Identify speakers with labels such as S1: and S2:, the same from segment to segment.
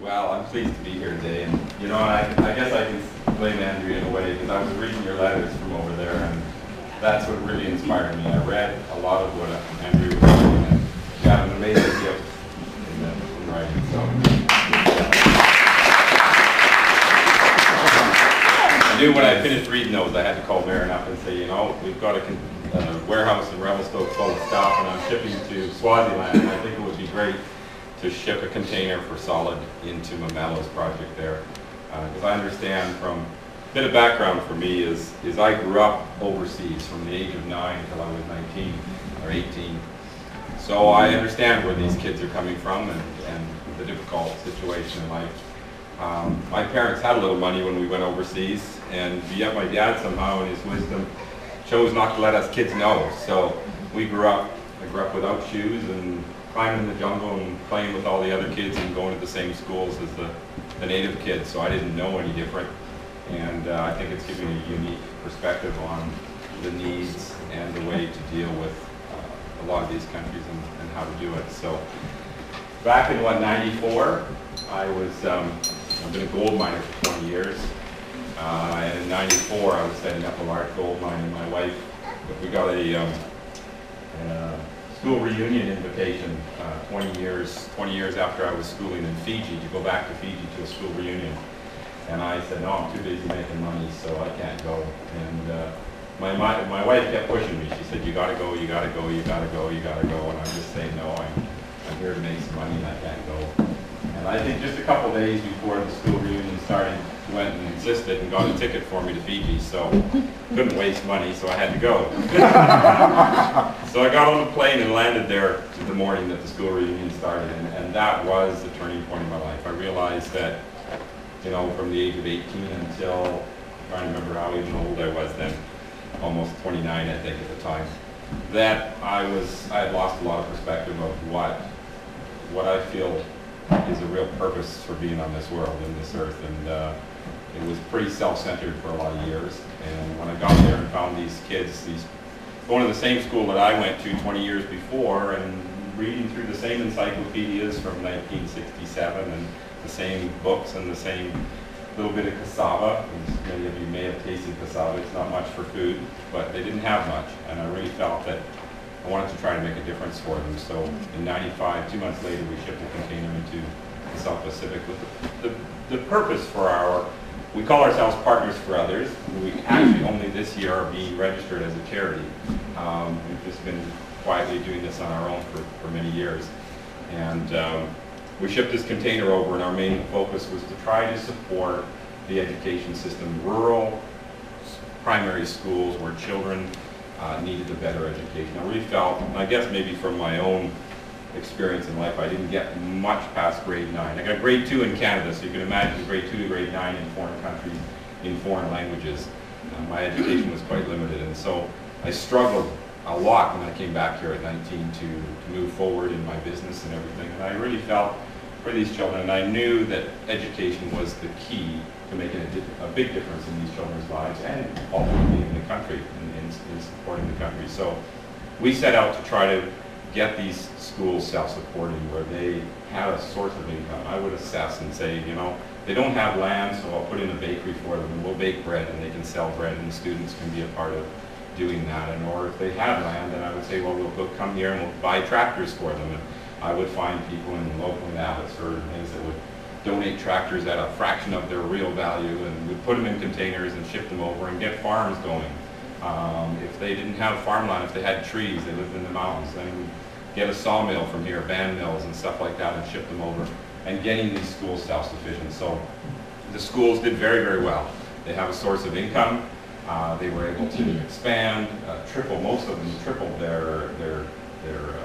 S1: Well, I'm pleased to be here today, and you know, I guess I can blame Andrew in a way, because I was reading your letters from over there, and that's what really inspired me. I read a lot of what Andrew was doing, and got an amazing gift in writing. So I knew when I finished reading those, I had to call Marin up and say, you know, we've got a warehouse in Revelstoke full of stuff, and I'm shipping to Swaziland, and I think it would be great to ship a container for solid into Mamelo's project there. Because I understand from, a bit of background for me is I grew up overseas from the age of 9 until I was 19 or 18. So I understand where these kids are coming from and the difficult situation in life. My parents had a little money when we went overseas, and yet my dad somehow in his wisdom chose not to let us kids know. So I grew up without shoes and climbing in the jungle and playing with all the other kids and going to the same schools as the native kids, so I didn't know any different. And I think it's given me a unique perspective on the needs and the way to deal with a lot of these countries and how to do it. So back in 94, I've been a gold miner for 20 years. And in 94, I was setting up a large gold mine, and my wife, we got a school reunion invitation 20 years after I was schooling in Fiji, to go back to Fiji to a school reunion. And I said, no, I'm too busy making money, so I can't go. And my wife kept pushing me. She said, you gotta go, you gotta go, you gotta go, you gotta go. And I'm just saying, no, I'm here to make some money and I can't go. And I think just a couple days before the school reunion started, she went and insisted and got a ticket for me to Fiji, so couldn't waste money, so I had to go. So I got on the plane and landed there the morning that the school reunion started, and that was the turning point in my life. I realized that, you know, from the age of 18 until, I'm trying to remember how even old I was then, almost 29 I think at the time, that I had lost a lot of perspective of what I feel is a real purpose for being on this world and this earth, and it was pretty self-centered for a lot of years. And when I got there and found these kids, going to the same school that I went to 20 years before, and reading through the same encyclopedias from 1967 and the same books and the same little bit of cassava. As many of you may have tasted cassava. It's not much for food, but they didn't have much, and I really felt that I wanted to try to make a difference for them. So in 95, 2 months later, we shipped a container into the South Pacific with the purpose for we call ourselves Partners for Others. We actually only this year are being registered as a charity. We've just been quietly doing this on our own for many years. And we shipped this container over, and our main focus was to try to support the education system, rural primary schools where children needed a better education. I really felt, and I guess maybe from my own experience in life, I didn't get much past grade 9. I got grade 2 in Canada, so you can imagine grade 2 to grade 9 in foreign countries, in foreign languages. My education was quite limited, and so I struggled a lot when I came back here at 19 to move forward in my business and everything. And I really felt for these children, and I knew that education was the key to making a big difference in these children's lives and ultimately in the country, in supporting the country. So we set out to try to get these schools self-supporting, where they had a source of income. I would assess and say, you know, they don't have land, so I'll put in a bakery for them, and we'll bake bread, and they can sell bread, and the students can be a part of doing that. And or if they had land, then I would say, well, we'll come here and we'll buy tractors for them. And I would find people in local Abbotsford and things that would donate tractors at a fraction of their real value, and we'd put them in containers and ship them over and get farms going. If they didn't have farmland, if they had trees, they lived in the mountains, then we'd get a sawmill from here, band mills and stuff like that, and ship them over, and getting these schools self-sufficient. So the schools did very, very well. They have a source of income. They were able to expand, most of them tripled their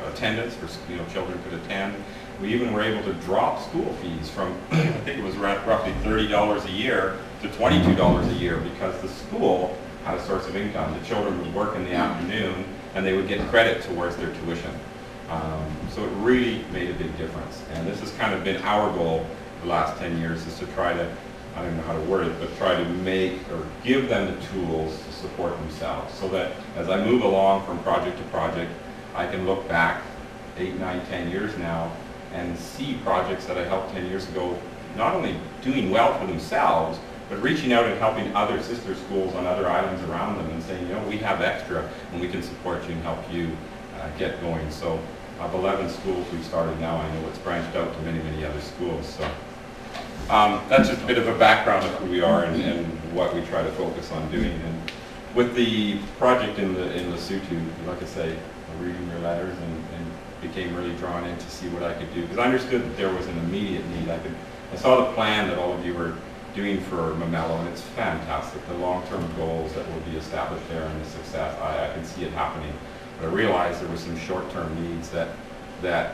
S1: attendance, for children could attend. We even were able to drop school fees from, I think it was roughly $30 a year to $22 a year, because the school had a source of income. The children would work in the afternoon, and they would get credit towards their tuition. So it really made a big difference. And this has kind of been our goal the last 10 years, is to try to, I don't know how to word it, but try to make or give them the tools to support themselves, so that as I move along from project to project, I can look back 8, 9, 10 years now and see projects that I helped 10 years ago not only doing well for themselves, but reaching out and helping other sister schools on other islands around them and saying, you know, we have extra and we can support you and help you get going. So of 11 schools we've started now, I know it's branched out to many, many other schools. So that's just a bit of a background of who we are and what we try to focus on doing. And with the project in Lesotho, like I say, reading your letters and became really drawn in to see what I could do, because I understood that there was an immediate need. I saw the plan that all of you were doing for Mamelo, and it's fantastic. The long-term goals that will be established there and the success, I can see it happening. But I realized there were some short-term needs that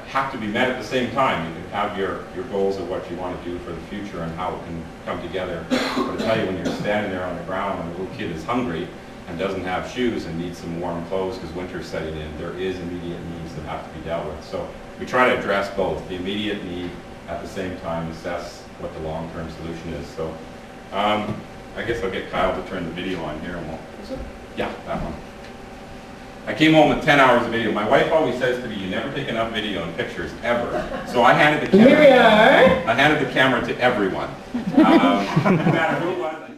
S1: have to be met at the same time. You can have your goals of what you want to do for the future and how it can come together. But I tell you, when you're standing there on the ground and a little kid is hungry and doesn't have shoes and needs some warm clothes because winter's setting in, there is immediate needs that have to be dealt with. So we try to address both, the immediate need, at the same time assess what the long-term solution is. So I guess I'll get Kyle to turn the video on here and we'll, yeah, that one. I came home with 10 hours of video. My wife always says to me, you never take enough video and pictures, ever. So I handed the camera,
S2: Here we are.
S1: I handed the camera to everyone. No matter who it was.